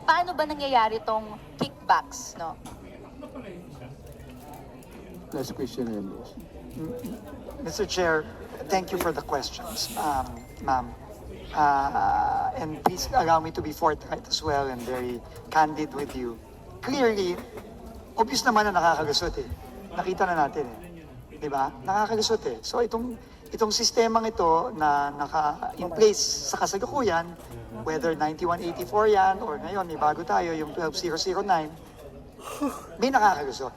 paano ba nangyayari tong kickbacks, no? Last question, please. Mr. Chair, thank you for the questions, ma'am. And please allow me to be forthright as well and very candid with you. Clearly, obvious naman na nakakalusot eh. Nakita na natin eh. Di ba? Nakakalusot eh. So itong sistemang ito na in place sa kasalukuyan, whether 9184 yan or ngayon may bago tayo, yung 12009, may nakakalusot.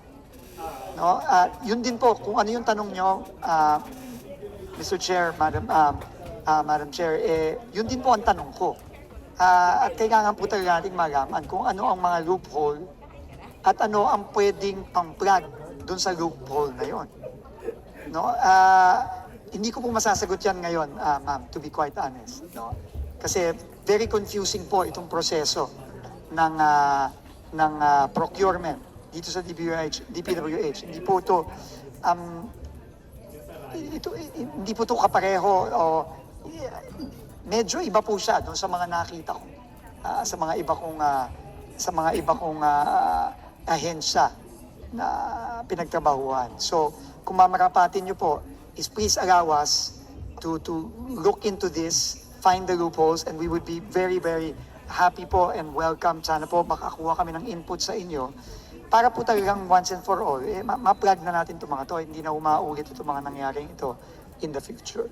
No? Yun din po, kung ano yung tanong nyo, Mr. Chair, Madam Chair, yun din po ang tanong ko. At kailangan po talaga natin malaman kung ano ang mga loophole at ano ang pwedeng pang-plug dun sa loophole na yun. No? Hindi ko po masasagot yan ngayon, ma'am, to be quite honest. No? Kasi very confusing po itong proseso ng procurement dito sa DPWH. Hindi po ito hindi po ito kapareho o medyo iba po siya doon sa mga nakita ko sa mga iba kong ahensya na pinagtrabahuan. So, kung mamarapatin niyo po, is please allow us to look into this, find the loopholes, and we would be very, very happy po and welcome. Sana po makakuha kami ng input sa inyo para po talagang once and for all, ma-plug na natin itong mga to, hindi na umaulit itong mga nangyaring ito in the future.